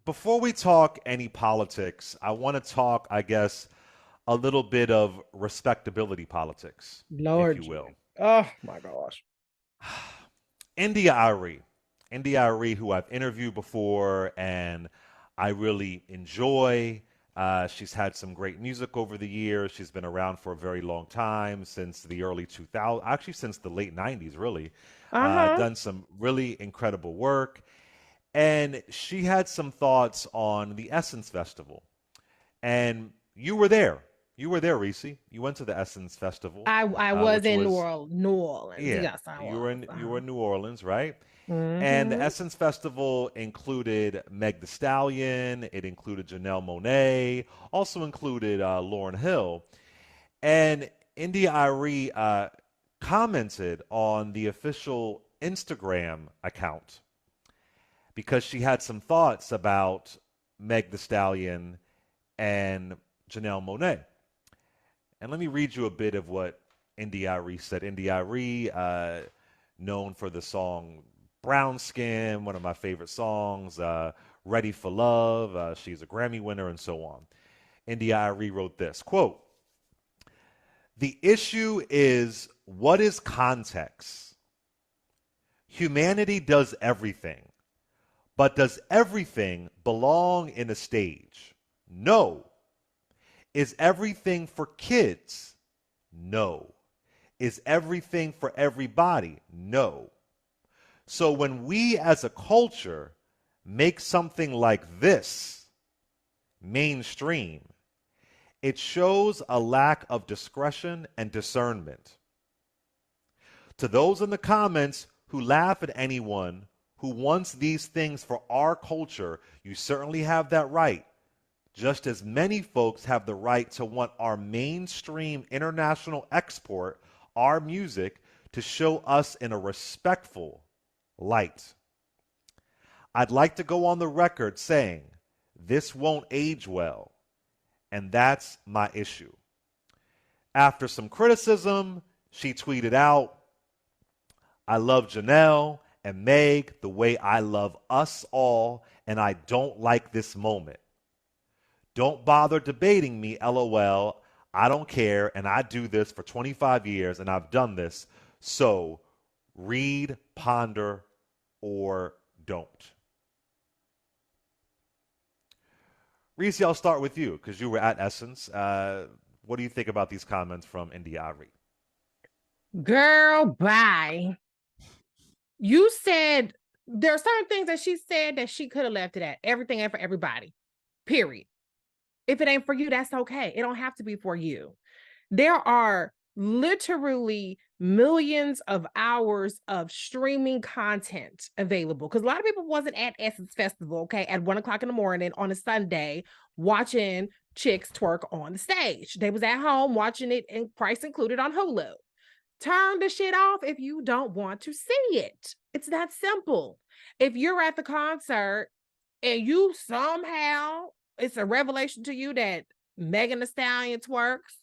Before we talk any politics, I want to talk, I guess, a little bit of respectability politics, if Lord you will. Jesus. Oh my gosh. India.Arie. India.Arie, who I've interviewed before and I really enjoy. She's had some great music over the years. She's been around for a very long time, since the early 2000s, actually since the late 90s, really. Uh-huh. Done some really incredible work. And she had some thoughts on the Essence Festival. And you were there. You were there, Reese. You went to the Essence Festival, I was which in was, New Orleans. yeah, Yes, I you were was. in New Orleans, right? And the Mm-hmm. Essence Festival included Meg The Stallion. It included Janelle Monáe. Also included Lauryn Hill. And India.Arie commented on the official Instagram account because she had some thoughts about Meg The Stallion and Janelle Monáe. And let me read you a bit of what India.Arie said. India.Arie, known for the song Brown Skin, one of my favorite songs, Ready for Love. She's a Grammy winner and so on. India.Arie wrote this, quote, "The issue is, what is context? Humanity does everything, but does everything belong in a stage? No. Is everything for kids? No. Is everything for everybody? No. So when we as a culture make something like this mainstream, it shows a lack of discretion and discernment. To those in the comments who laugh at anyone who wants these things for our culture, you certainly have that right. Just as many folks have the right to want our mainstream international export, our music, to show us in a respectful light. I'd like to go on the record saying this won't age well, and that's my issue." After some criticism, she tweeted out, "I love Janelle and Meg the way I love us all, and I don't like this moment. Don't bother debating me, LOL. I don't care, and I do this for 25 years, and I've done this. So read, ponder, or don't." Reese, I'll start with you because you were at Essence. What do you think about these comments from India.Arie? Girl, bye. You said there are certain things that she said that she could have left it at. Everything ain't for everybody. Period. If it ain't for you, that's okay. It don't have to be for you. There are literally millions of hours of streaming content available because a lot of people wasn't at Essence Festival, okay, at 1 o'clock in the morning on a Sunday watching chicks twerk on the stage. They was at home watching it, and price included on Hulu. Turn the shit off if you don't want to see it. It's that simple. If you're at the concert and you somehow, it's a revelation to you that Megan Thee Stallion twerks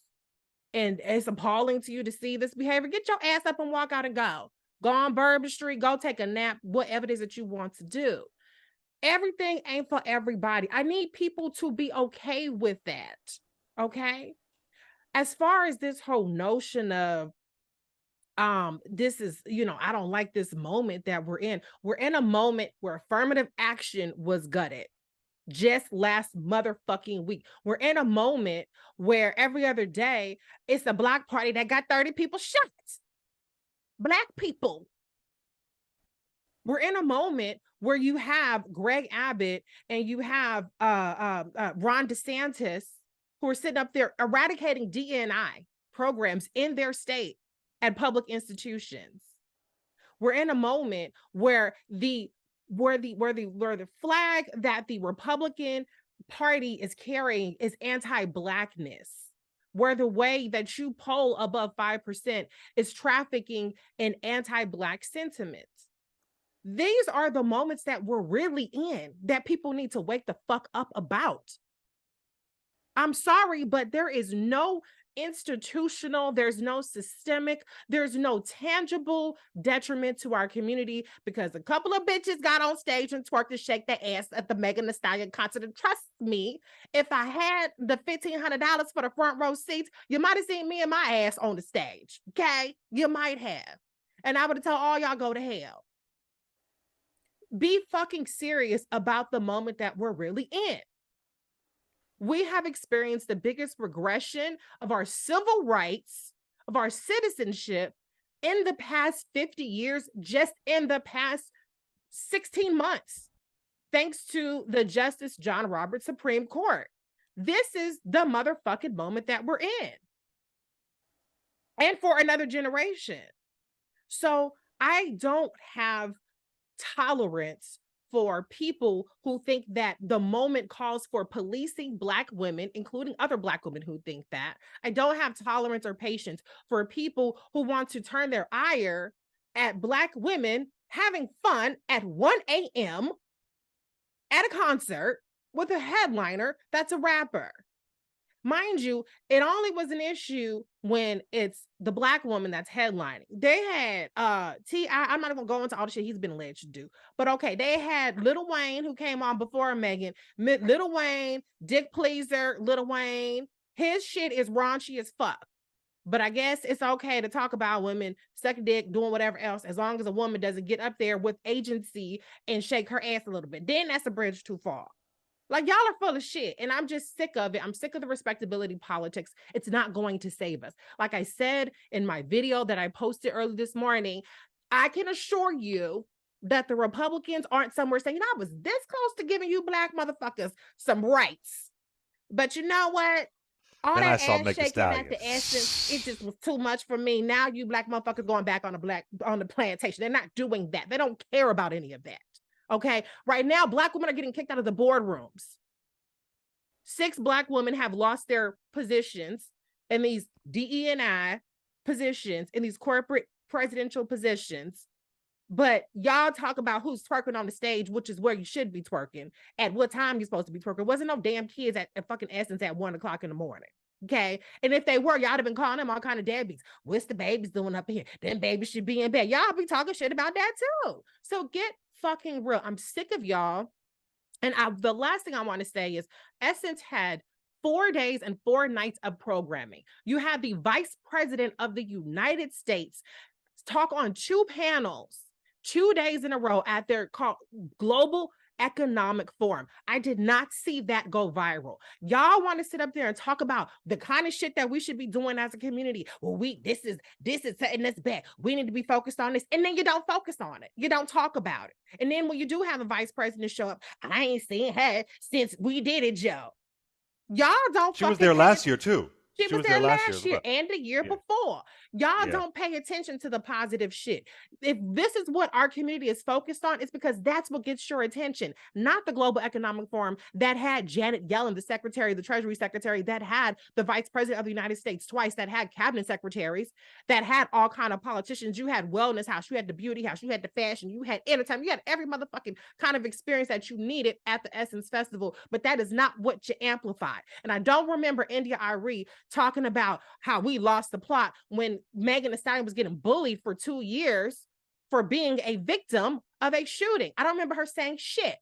and it's appalling to you to see this behavior, get your ass up and walk out and go. Go on Bourbon Street, go take a nap, whatever it is that you want to do. Everything ain't for everybody. I need people to be okay with that. Okay. As far as this whole notion of this is, I don't like this moment that we're in a moment where affirmative action was gutted just last motherfucking week. We're in a moment where every other day it's a block party that got 30 people shot. Black people. We're in a moment where you have Greg Abbott and you have Ron DeSantis who are sitting up there eradicating DNI programs in their state at public institutions. We're in a moment where the flag that the Republican Party is carrying is anti-blackness, where the way that you poll above 5% is trafficking in anti-black sentiment. These are the moments that we're really in that people need to wake the fuck up about. I'm sorry, but there is no institutional, there's no systemic, there's no tangible detriment to our community because a couple of bitches got on stage and twerked and shake their ass at the Megan Thee Stallion concert. And trust me, if I had the $1,500 for the front row seats, you might have seen me and my ass on the stage. Okay, you might have, and I would have told all y'all go to hell. Be fucking serious about the moment that we're really in. We have experienced the biggest regression of our civil rights, of our citizenship in the past 50 years, just in the past 16 months, thanks to the Justice John Roberts Supreme Court. This is the motherfucking moment that we're in. And for another generation. So I don't have tolerance for people who think that the moment calls for policing Black women, including other Black women who think that. I don't have tolerance or patience for people who want to turn their ire at Black women having fun at 1 a.m. at a concert with a headliner that's a rapper. Mind you, it only was an issue when it's the Black woman that's headlining. They had T.I., I'm not gonna go into all the shit he's been alleged to do, but okay, they had Lil Wayne who came on before Megan. Lil Wayne, Dick Pleaser, Lil Wayne. His shit is raunchy as fuck. But I guess it's okay to talk about women sucking dick, doing whatever else, as long as a woman doesn't get up there with agency and shake her ass a little bit. Then that's a bridge too far. Like, y'all are full of shit, and I'm just sick of it. I'm sick of the respectability politics. It's not going to save us. Like I said in my video that I posted early this morning, I can assure you that the Republicans aren't somewhere saying, I was this close to giving you Black motherfuckers some rights. But you know what? All Then I that saw ass Meg Thee shaking at Stallion. the essence, it just was too much for me. Now you Black motherfuckers going back on the plantation. They're not doing that. They don't care about any of that. Okay. Right now, Black women are getting kicked out of the boardrooms. 6 Black women have lost their positions in these DE&I positions, in these corporate presidential positions. But y'all talk about who's twerking on the stage, which is where you should be twerking, at what time you're supposed to be twerking. Wasn't no damn kids at fucking Essence at 1 o'clock in the morning. Okay. And if they were, y'all have been calling them all kind of deadbeats. What's the babies doing up here? Them babies should be in bed. Y'all be talking shit about that too. So get fucking real. I'm sick of y'all. And the last thing I want to say is Essence had 4 days and 4 nights of programming. You had the Vice President of the United States talk on 2 panels, 2 days in a row at their Global Economic Forum. I did not see that go viral. Y'all want to sit up there and talk about the kind of shit that we should be doing as a community. Well, this is setting us back. We need to be focused on this. And then you don't focus on it. You don't talk about it. And then when you do have a vice president show up, I ain't seen her since we did it, Joe. Y'all don't She was fucking there pay last year too. She She was was there there last last year. year and the year Yeah. before. Y'all Yeah. don't pay attention to the positive shit. If this is what our community is focused on, it's because that's what gets your attention, not the Global Economic Forum that had Janet Yellen, the secretary, the Treasury Secretary, that had the Vice President of the United States twice, that had cabinet secretaries, that had all kind of politicians. You had Wellness House, you had the Beauty House, you had the fashion, you had entertainment, you had every motherfucking kind of experience that you needed at the Essence Festival, but that is not what you amplified. And I don't remember India.Arie talking about how we lost the plot when Megan Thee Stallion was getting bullied for 2 years for being a victim of a shooting. I don't remember her saying shit.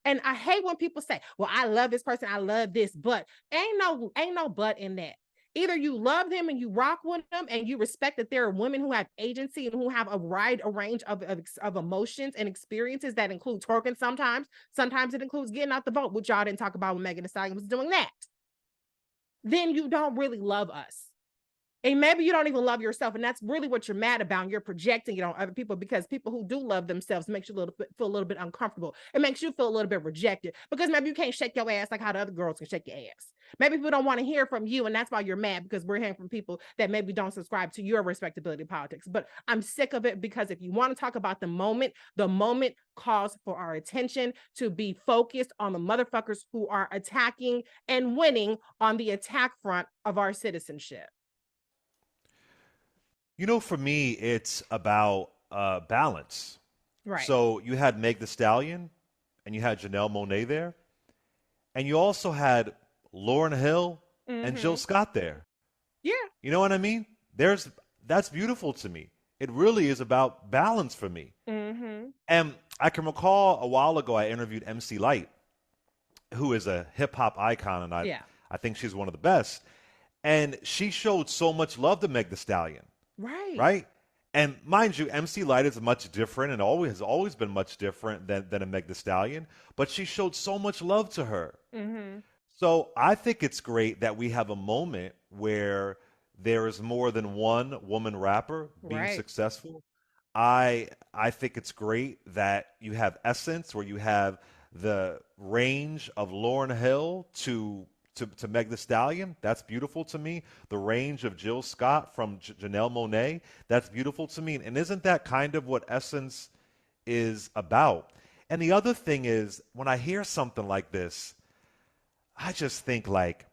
And I hate when people say, well, I love this person, I love this, but ain't no but in that. Either you love them and you rock with them and you respect that there are women who have agency and who have a wide range of emotions and experiences that include twerking sometimes. Sometimes it includes getting out the vote, which y'all didn't talk about when Megan Thee Stallion was doing that. Then you don't really love us. And maybe you don't even love yourself. And that's really what you're mad about. And you're projecting it on other people because people who do love themselves makes you feel a little bit uncomfortable. It makes you feel a little bit rejected because maybe you can't shake your ass like how the other girls can shake your ass. Maybe people don't want to hear from you. And that's why you're mad, because we're hearing from people that maybe don't subscribe to your respectability politics. But I'm sick of it, because if you want to talk about the moment calls for our attention to be focused on the motherfuckers who are attacking and winning on the attack front of our citizenship. For me, it's about balance. Right. So you had Meg Thee Stallion, and you had Janelle Monáe there, and you also had Lauryn Hill and Jill Scott there. Yeah. You know what I mean? There's That's beautiful to me. It really is about balance for me. Mm-hmm. And I can recall a while ago I interviewed MC Light, who is a hip hop icon, and Yeah. I think she's one of the best. And she showed so much love to Meg The Stallion, Right. right? And mind you, MC Light is much different and always has always been much different than a Meg The Stallion, but she showed so much love to her. Mm-hmm. So I think it's great that we have a moment where there is more than one woman rapper being Right. successful. I think it's great that you have Essence, where you have the range of Lauryn Hill to Meg The Stallion. That's beautiful to me. The range of Jill Scott from Janelle Monáe. That's beautiful to me. And isn't that kind of what Essence is about? And the other thing is, when I hear something like this, I just think like,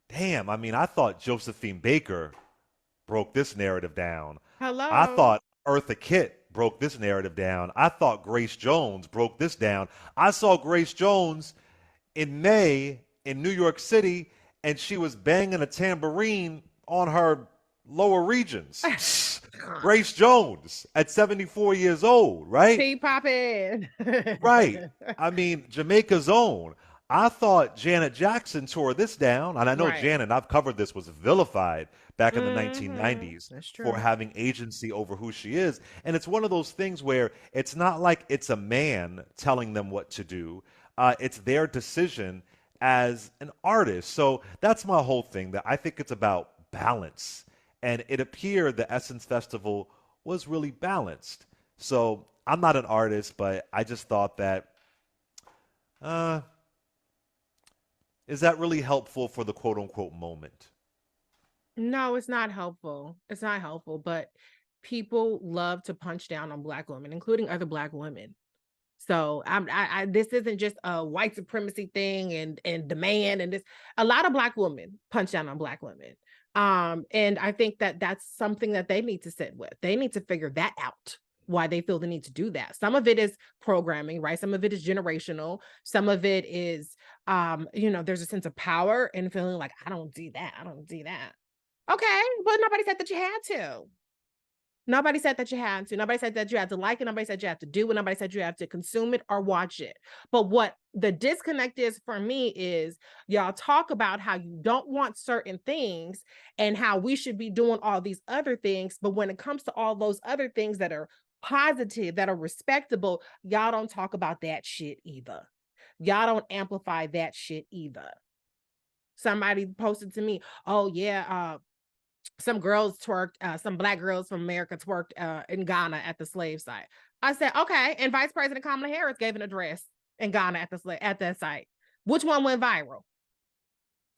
damn, I mean, I thought Josephine Baker broke this narrative down. I Hello. thought Eartha Kitt broke this narrative down. I thought Grace Jones broke this down. I saw Grace Jones in May in New York City, and she was banging a tambourine on her lower regions. Grace Jones at 74 years old, right? P popping. Right. I mean, Jamaica's own. I thought Janet Jackson tore this down, and I know Right. Janet, I've covered this, was vilified back in the Mm-hmm. 1990s That's for true. having agency over who she is. And it's one of those things where it's not like it's a man telling them what to do, it's their decision as an artist. So that's my whole thing, that I think it's about balance. And it appeared the Essence Festival was really balanced. So I'm not an artist, but I just thought that, uh, is that really helpful for the quote unquote moment? No, it's not helpful. It's not helpful, but people love to punch down on black women, including other black women. So this isn't just a white supremacy thing and demand and this. A lot of black women punch down on black women, and I think that that's something that they need to sit with. They need to figure that out. Why they feel the need to do that. Some of it is programming, right? Some of it is generational. Some of it is, there's a sense of power and feeling like I don't do that. I don't do that. Okay, but nobody said that you had to. Nobody said that you had to. Nobody said that you had to like it. Nobody said you have to do it. Nobody said you have to consume it or watch it. But what the disconnect is for me is y'all talk about how you don't want certain things and how we should be doing all these other things. But when it comes to all those other things that are positive, that are respectable, y'all don't talk about that shit either. Y'all don't amplify that shit either. Somebody posted to me, oh, yeah, some girls twerked, some black girls from America twerked in Ghana at the slave site. I said, okay. And Vice President Kamala Harris gave an address in Ghana at that site. Which one went viral?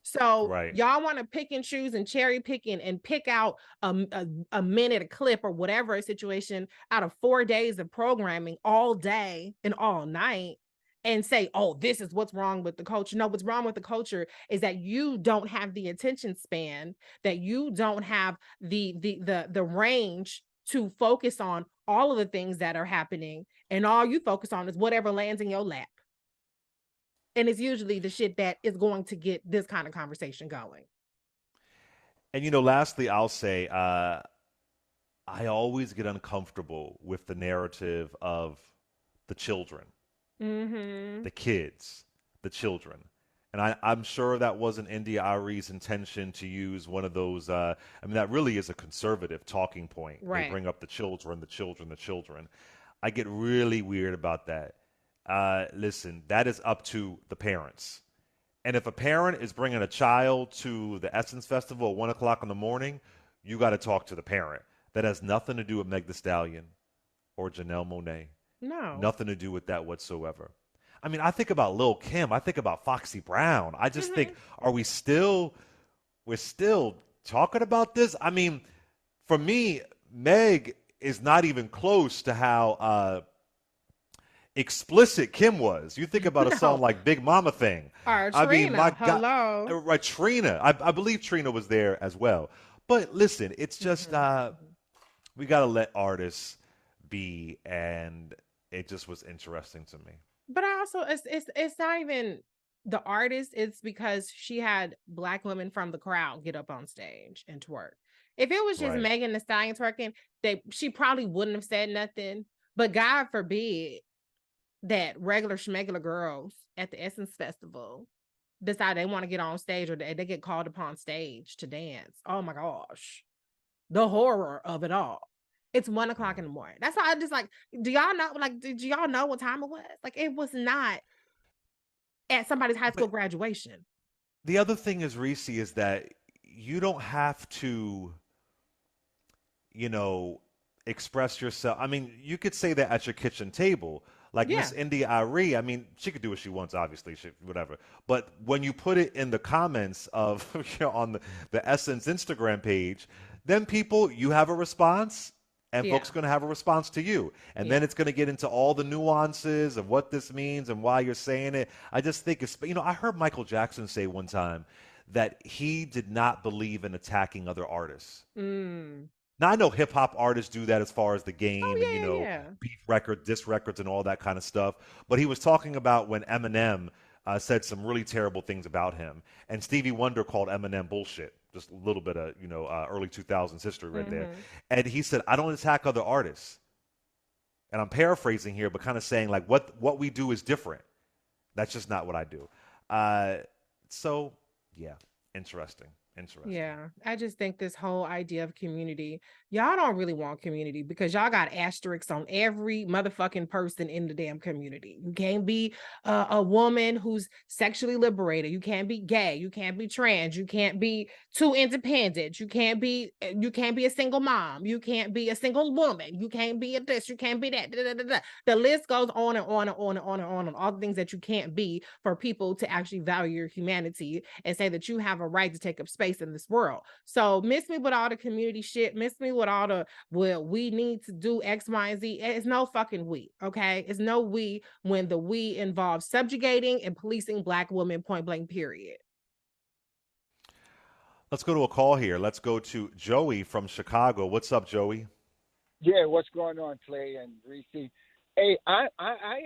So Right. y'all want to pick and choose and cherry picking and pick out a minute, a clip, or whatever a situation out of 4 days of programming all day and all night and say, oh, this is what's wrong with the culture. No, what's wrong with the culture is that you don't have the attention span, that you don't have the range to focus on all of the things that are happening, and all you focus on is whatever lands in your lap. And it's usually the shit that is going to get this kind of conversation going. And lastly, I'll say, I always get uncomfortable with the narrative of the children, Mm-hmm. the kids, the children. And I'm sure that wasn't India.Arie's intention to use one of those. I mean, that really is a conservative talking point. They Right. bring up the children, the children, the children. I get really weird about that. Listen, that is up to the parents. And if a parent is bringing a child to the Essence Festival at 1 o'clock in the morning, you got to talk to the parent. That has nothing to do with Meg The Stallion or Janelle Monáe. No. Nothing to do with that whatsoever. I mean, I think about Lil Kim. I think about Foxy Brown. I just Mm-hmm. think, are we still, we're still talking about this? I mean, for me, Meg is not even close to how explicit Kim was. You think about a song No. like Big Mama Thing. I mean, my Trina, God, hello. right? Trina. I believe Trina was there as well. But listen, it's just Mm-hmm. we got to let artists be, and it just was interesting to me. But I also it's not even. the artist, it's because she had Black women from the crowd get up on stage and twerk. If it was just Right. Megan Thee Stallion twerking, she probably wouldn't have said nothing. But God forbid that regular schmegular girls at the Essence Festival decide they want to get on stage, or they get called upon stage to dance. Oh my gosh. The horror of it all. It's 1 o'clock in the morning. That's why I just like, do y'all know, like, did y'all know what time it was? Like, it was not at somebody's high school But graduation. the other thing is, Reese, is that you don't have to, you know, express yourself. I mean, you could say that at your kitchen table. Like Yeah. Miss India.Arie, I mean, she could do what she wants, obviously, whatever. But when you put it in the comments of, on the Essence Instagram page, then people, you have a response, and folks Yeah. are going to have a response to you. And then Yeah. it's going to get into all the nuances of what this means and why you're saying it. I just think it's, I heard Michael Jackson say one time that he did not believe in attacking other artists. Mm. Now I know hip hop artists do that as far as the game and Oh, yeah, yeah. beef record, diss records, and all that kind of stuff. But he was talking about when Eminem said some really terrible things about him, and Stevie Wonder called Eminem bullshit. Just a little bit of early 2000s history right there. Mm-hmm. And he said, "I don't attack other artists." And I'm paraphrasing here, but kind of saying like what we do is different. That's just not what I do. Uh, so yeah, interesting, interesting. Yeah, I just think this whole idea of community, y'all don't really want community because y'all got asterisks on every motherfucking person in the damn community. You can't be a woman who's sexually liberated. You can't be gay. You can't be trans. You can't be too independent. You can't be a single mom. You can't be a single woman. You can't be a this. You can't be that. Da, da, da, da. The list goes on and on and on and on and on all the things that you can't be for people to actually value your humanity and say that you have a right to take up space in this world. So miss me with all the community shit, miss me with all the, well, we need to do X, Y, and Z. It's no fucking we, okay? It's no we when the we involves subjugating and policing Black women, point blank, period. Let's go to a call here. Let's go to Joey from Chicago. What's up, Joey? Yeah, what's going on, Clay and Reese? Hey, I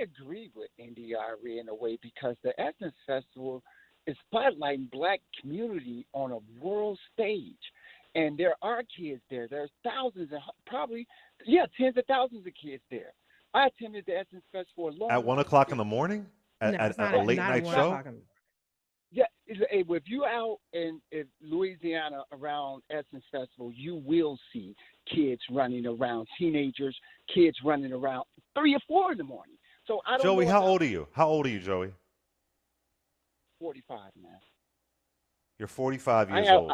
agree with India.Arie in a way because the Essence Festival is spotlighting Black community on a world stage. And there are kids there. There's thousands and probably, yeah, tens of thousands of kids there. I attended the Essence Festival a At long, one long o'clock in ago. the morning? No, At it's not a at late not at night one But show? o'clock. yeah, if you out in Louisiana around Essence Festival, you will see kids running around, teenagers, kids running around 3 or 4 in the morning. So I don't Joey, know how about old are you? How old are you, Joey? 45, man. You're 45 I years have old.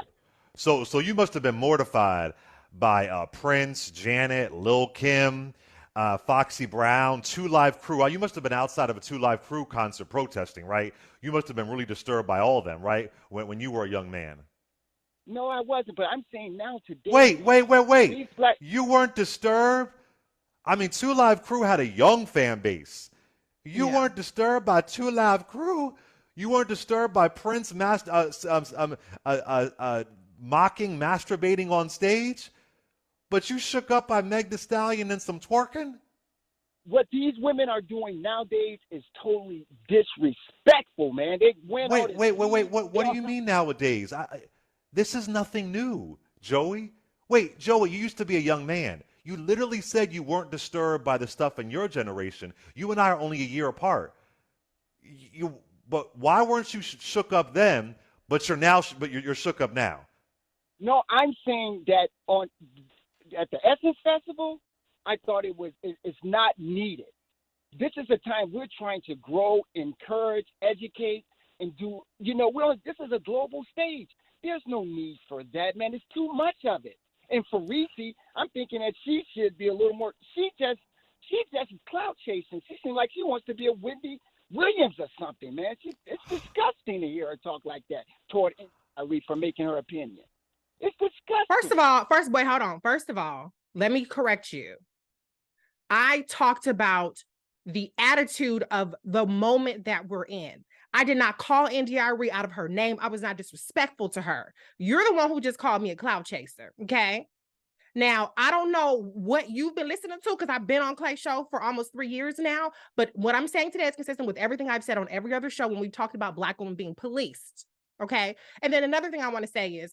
So you must have been mortified by Prince, Janet, Lil Kim, Foxy Brown, Two Live Crew. You must have been outside of a Two Live Crew concert protesting, right? You must have been really disturbed by all of them, right? When you were a young man. no, I wasn't, but I'm saying now today, Wait, wait, wait, wait. these black, You weren't disturbed? I mean, Two Live Crew had a young fan base. You Yeah. weren't disturbed by Two Live Crew. You weren't disturbed by Prince mocking, masturbating on stage. But you shook up by Meg Thee Stallion and some twerking. what these women are doing nowadays is totally disrespectful, man. They wearing all Wait, this wait, wait, wait. weed, What they do all you kind. mean nowadays? This is nothing new, Joey. Wait, Joey, you used to be a young man. You literally said you weren't disturbed by the stuff in your generation. You and I are only a year apart. You, but why weren't you shook up then? But you're shook up now. No, I'm saying that on at the Essence Festival, I thought it's not needed. This is a time we're trying to grow, encourage, educate, and do. This is a global stage. There's no need for that, man. It's too much of it. And for Reese, I'm thinking that she should be a little more. She just clout chasing. She seems like she wants to be a Wendy Williams or something, man. It's disgusting to hear her talk like that toward India.Arie for making her opinion. It's First disgusting. of all, wait, hold on. First of all, let me correct you. I talked about the attitude of the moment that we're in. I did not call India.Arie out of her name. I was not disrespectful to her. You're the one who just called me a cloud chaser. Okay. Now, I don't know what you've been listening to because I've been on Clay's show for almost 3 years now. But what I'm saying today is consistent with everything I've said on every other show when we talked about Black women being policed. Okay. And then another thing I want to say is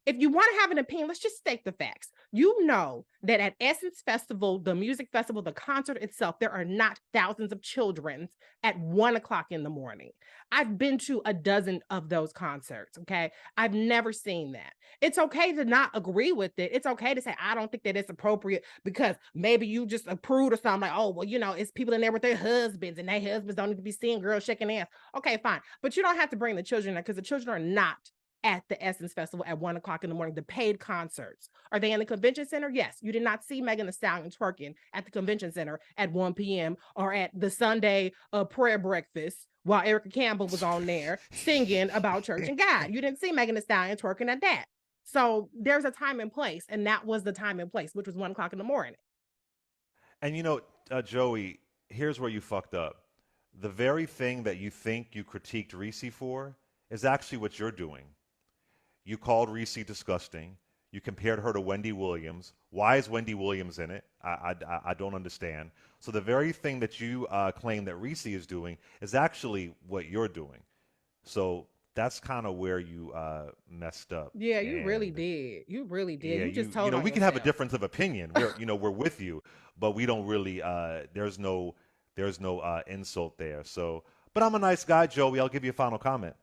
if you want to have an opinion, let's just state the facts. You know that at Essence Festival, the music festival, the concert itself, there are not thousands of children at 1 o'clock in the morning. I've been to a dozen of those concerts. Okay. I've never seen that. It's okay to not agree with it. It's okay to say, I don't think that it's appropriate because maybe you just approved or something like, oh, well, it's people in there with their husbands and their husbands don't need to be seeing girls shaking ass. Okay, fine. But you don't have to bring the children there because the children are not at the Essence Festival at 1 o'clock in the morning, the paid concerts. Are they in the convention center? Yes. You did not see Megan Thee Stallion twerking at the convention center at 1 p.m. or at the Sunday prayer breakfast while Erica Campbell was on there singing about church and God. You didn't see Megan Thee Stallion twerking at that. So there's a time and place, and that was the time and place, which was 1 o'clock in the morning. And Joey, here's where you fucked up. The very thing that you think you critiqued Reese for is actually what you're doing. You called Reese disgusting. You compared her to Wendy Williams. Why is Wendy Williams in it? I don't understand. So the very thing that you claim that Reese is doing is actually what you're doing. So that's kind of where you messed up. Yeah, you really And did. You really did. yeah, You just you told know on we can have a yourself. difference of opinion. We're with you, but we don't really. There's no insult there. So, but I'm a nice guy, Joey. I'll give you a final comment.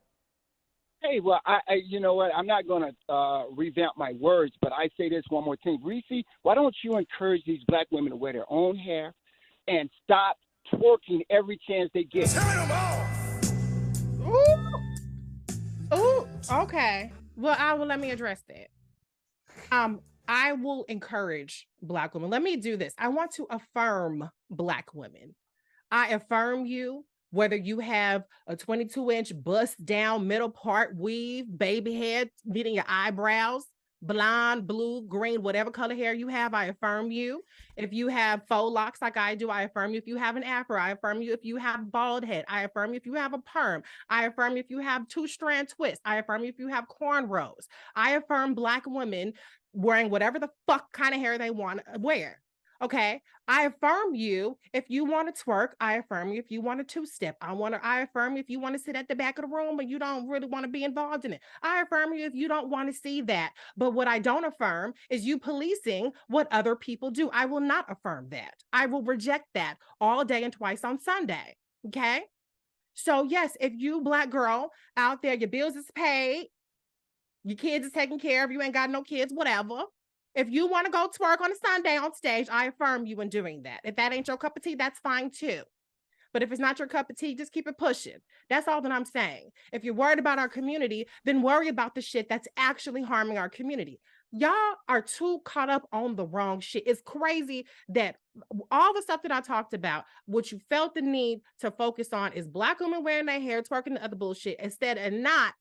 Hey, well, you know what? I'm not going to revamp my words, but I say this one more thing. Reese, why don't you encourage these black women to wear their own hair and stop twerking every chance they get? Ooh, ooh, okay. Well, let me address that. I will encourage Black women. Let me do this. I want to affirm Black women. I affirm you, whether you have a 22-inch bust down middle part weave, baby head, meeting your eyebrows, blonde, blue, green, whatever color hair you have, I affirm you. If you have faux locks like I do, I affirm you. If you have an afro, I affirm you. If you have bald head, I affirm you. If you have a perm, I affirm you. If you have two-strand twist, I affirm you. If you have cornrows, I affirm Black women wearing whatever the fuck kind of hair they want to wear. Okay. I affirm you if you want to twerk. I affirm you if you want to two-step. I affirm you if you want to sit at the back of the room and you don't really want to be involved in it. I affirm you if you don't want to see that. But what I don't affirm is you policing what other people do. I will not affirm that. I will reject that all day and twice on Sunday. Okay. So yes, if you Black girl out there, your bills is paid, your kids is taken care of, you ain't got no kids, whatever. If you want to go twerk on a Sunday on stage, I affirm you in doing that. If that ain't your cup of tea, that's fine too. But if it's not your cup of tea, just keep it pushing. That's all that I'm saying. If you're worried about our community, then worry about the shit that's actually harming our community. Y'all are too caught up on the wrong shit. It's crazy that all the stuff that I talked about, what you felt the need to focus on is Black women wearing their hair, twerking the other bullshit, instead of not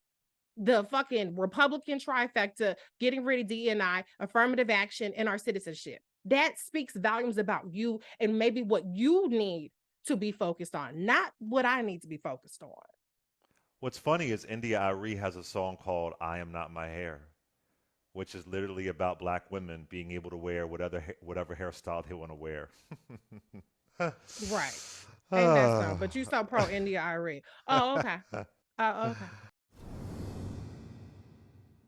the fucking Republican trifecta, getting rid of DNI, affirmative action, and our citizenship. That speaks volumes about you and maybe what you need to be focused on, not what I need to be focused on. What's funny is India.Arie has a song called "I Am Not My Hair," which is literally about black women being able to wear whatever hairstyle they want to wear. Right. Ain't that so? But you so pro India.Arie. Oh, okay. Oh, okay.